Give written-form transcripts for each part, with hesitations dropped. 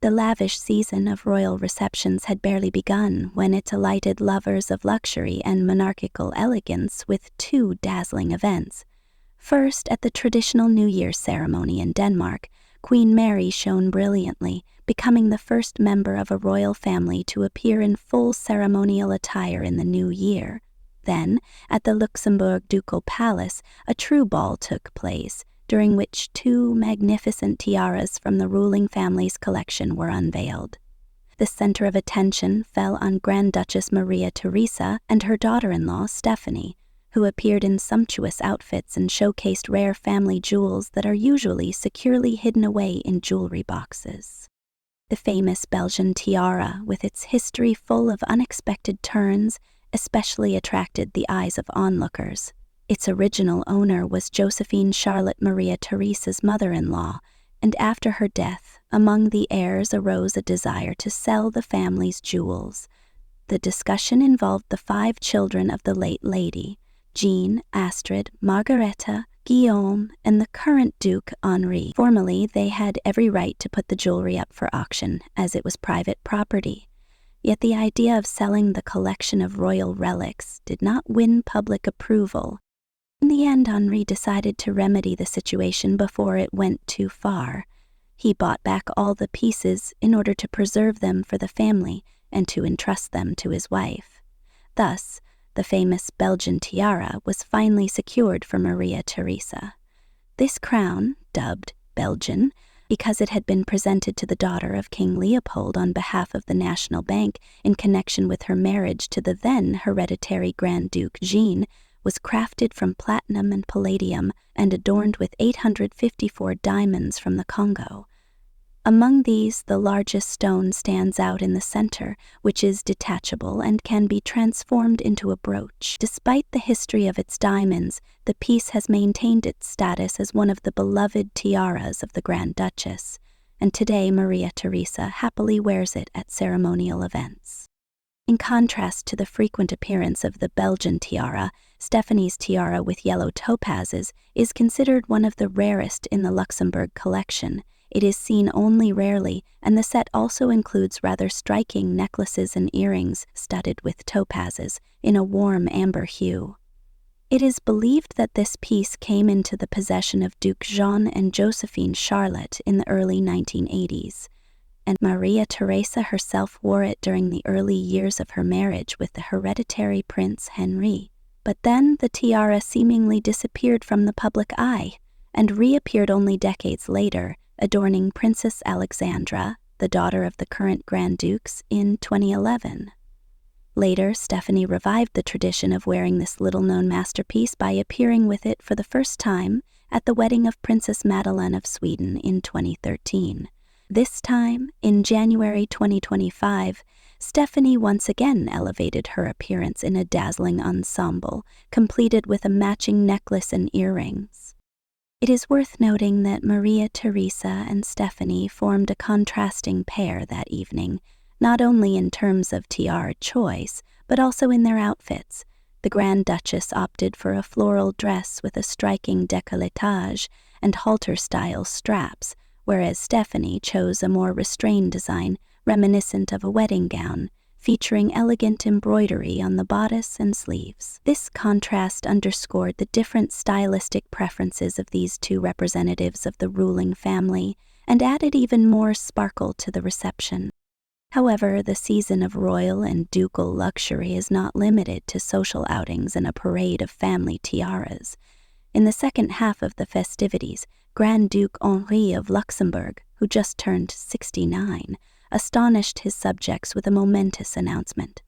The lavish season of royal receptions had barely begun when it delighted lovers of luxury and monarchical elegance with two dazzling events. First, at the traditional New Year's ceremony in Denmark, Queen Mary shone brilliantly, becoming the first member of a royal family to appear in full ceremonial attire in the new year. Then, at the Luxembourg ducal palace, a true ball took place, during which two magnificent tiaras from the ruling family's collection were unveiled. The center of attention fell on Grand Duchess Maria Theresa and her daughter-in-law Stephanie, who appeared in sumptuous outfits and showcased rare family jewels that are usually securely hidden away in jewelry boxes. The famous Belgian tiara, with its history full of unexpected turns, especially attracted the eyes of onlookers. Its original owner was Josephine Charlotte Maria Theresa's mother-in-law, and after her death, among the heirs arose a desire to sell the family's jewels. The discussion involved the 5 children of the late lady, Jean, Astrid, Margareta, Guillaume, and the current Duke Henri. Formally, they had every right to put the jewelry up for auction, as it was private property. Yet the idea of selling the collection of royal relics did not win public approval. In the end, Henri decided to remedy the situation before it went too far. He bought back all the pieces in order to preserve them for the family and to entrust them to his wife. Thus, the famous Belgian tiara was finally secured for Maria Theresa. This crown, dubbed Belgian, because it had been presented to the daughter of King Leopold on behalf of the National Bank in connection with her marriage to the then hereditary Grand Duke Jean, was crafted from platinum and palladium and adorned with 854 diamonds from the Congo. Among these, the largest stone stands out in the center, which is detachable and can be transformed into a brooch. Despite the history of its diamonds, the piece has maintained its status as one of the beloved tiaras of the Grand Duchess, and today Maria Theresa happily wears it at ceremonial events. In contrast to the frequent appearance of the Belgian tiara, Stephanie's tiara with yellow topazes is considered one of the rarest in the Luxembourg collection. It is seen only rarely, and the set also includes rather striking necklaces and earrings studded with topazes in a warm amber hue. It is believed that this piece came into the possession of Duke Jean and Josephine Charlotte in the early 1980s, and Maria Theresa herself wore it during the early years of her marriage with the hereditary Prince Henri. But then the tiara seemingly disappeared from the public eye and reappeared only decades later, adorning Princess Alexandra, the daughter of the current Grand Dukes, in 2011. Later, Stephanie revived the tradition of wearing this little-known masterpiece by appearing with it for the first time at the wedding of Princess Madeleine of Sweden in 2013. This time, in January 2025, Stephanie once again elevated her appearance in a dazzling ensemble, completed with a matching necklace and earrings. It is worth noting that Maria Theresa and Stephanie formed a contrasting pair that evening, not only in terms of tiara choice, but also in their outfits. The Grand Duchess opted for a floral dress with a striking décolletage and halter-style straps, whereas Stephanie chose a more restrained design reminiscent of a wedding gown, featuring elegant embroidery on the bodice and sleeves. This contrast underscored the different stylistic preferences of these two representatives of the ruling family and added even more sparkle to the reception. However, the season of royal and ducal luxury is not limited to social outings and a parade of family tiaras. In the second half of the festivities, Grand Duke Henri of Luxembourg, who just turned 69, astonished his subjects with a momentous announcement.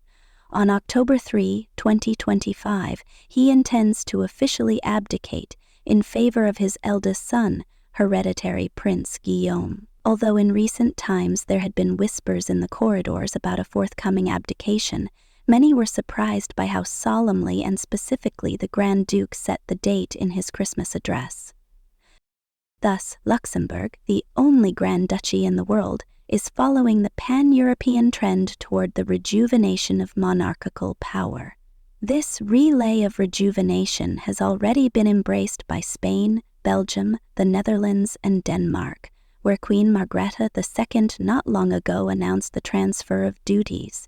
On October 3, 2025, he intends to officially abdicate in favor of his eldest son, hereditary Prince Guillaume. Although in recent times there had been whispers in the corridors about a forthcoming abdication, many were surprised by how solemnly and specifically the Grand Duke set the date in his Christmas address. Thus, Luxembourg, the only Grand Duchy in the world, is following the pan-European trend toward the rejuvenation of monarchical power. This relay of rejuvenation has already been embraced by Spain, Belgium, the Netherlands, and Denmark, where Queen Margrethe II not long ago announced the transfer of duties.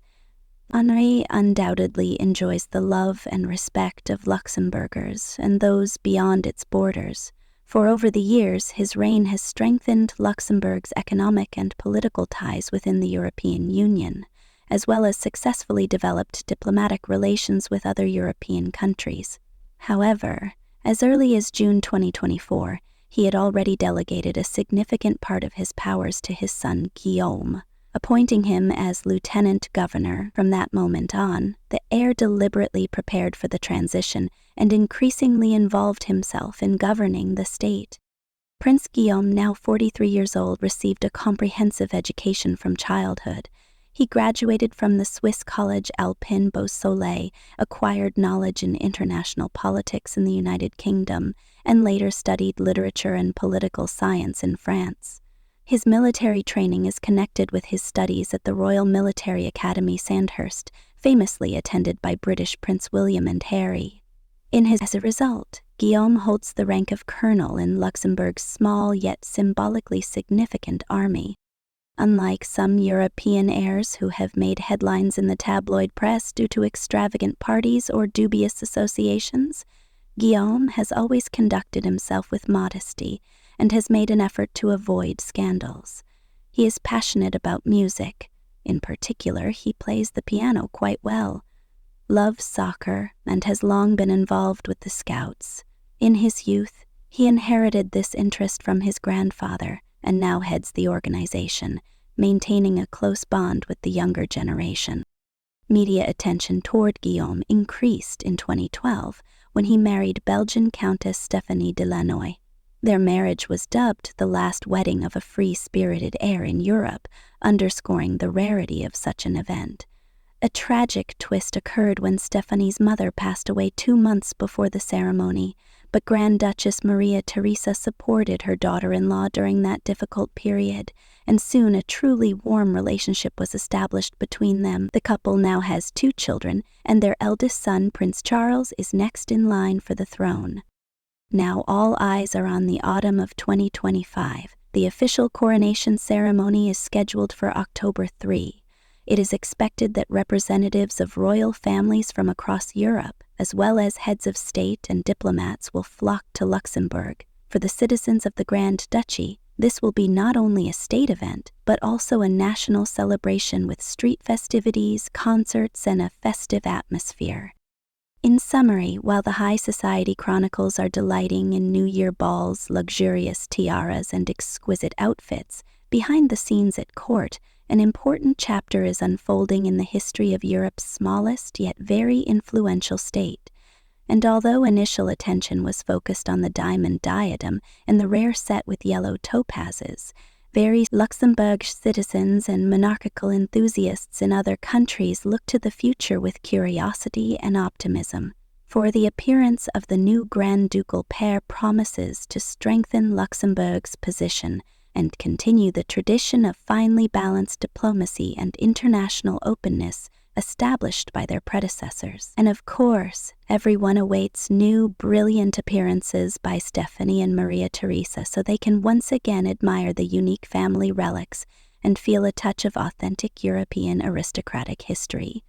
Henri undoubtedly enjoys the love and respect of Luxembourgers and those beyond its borders, for over the years his reign has strengthened Luxembourg's economic and political ties within the European Union, as well as successfully developed diplomatic relations with other European countries. However, as early as June 2024, he had already delegated a significant part of his powers to his son Guillaume, appointing him as lieutenant governor. From that moment on, the heir deliberately prepared for the transition and increasingly involved himself in governing the state. Prince Guillaume, now 43 years old, received a comprehensive education from childhood. He graduated from the Swiss college Alpine Beausoleil, acquired knowledge in international politics in the United Kingdom, and later studied literature and political science in France. His military training is connected with his studies at the Royal Military Academy Sandhurst, famously attended by British Prince William and Harry. As a result, Guillaume holds the rank of colonel in Luxembourg's small yet symbolically significant army. Unlike some European heirs who have made headlines in the tabloid press due to extravagant parties or dubious associations, Guillaume has always conducted himself with modesty and has made an effort to avoid scandals. He is passionate about music. In particular, he plays the piano quite well, loves soccer, and has long been involved with the Scouts. In his youth, he inherited this interest from his grandfather and now heads the organization, maintaining a close bond with the younger generation. Media attention toward Guillaume increased in 2012 when he married Belgian Countess Stéphanie de Lannoy. Their marriage was dubbed the last wedding of a free-spirited heir in Europe, underscoring the rarity of such an event. A tragic twist occurred when Stéphanie's mother passed away 2 months before the ceremony, but Grand Duchess Maria Theresa supported her daughter-in-law during that difficult period, and soon a truly warm relationship was established between them. The couple now has 2 children, and their eldest son, Prince Charles, is next in line for the throne. Now all eyes are on the autumn of 2025. The official coronation ceremony is scheduled for October 3. It is expected that representatives of royal families from across Europe, as well as heads of state and diplomats, will flock to Luxembourg. For the citizens of the Grand Duchy, this will be not only a state event, but also a national celebration with street festivities, concerts, and a festive atmosphere. In summary, while the high society chronicles are delighting in New Year balls, luxurious tiaras, and exquisite outfits, behind the scenes at court, an important chapter is unfolding in the history of Europe's smallest yet very influential state. And although initial attention was focused on the diamond diadem and the rare set with yellow topazes, various Luxembourg citizens and monarchical enthusiasts in other countries look to the future with curiosity and optimism, for the appearance of the new Grand Ducal pair promises to strengthen Luxembourg's position and continue the tradition of finely balanced diplomacy and international openness established by their predecessors. And of course, everyone awaits new, brilliant appearances by Stéphanie and Maria Theresa so they can once again admire the unique family relics and feel a touch of authentic European aristocratic history.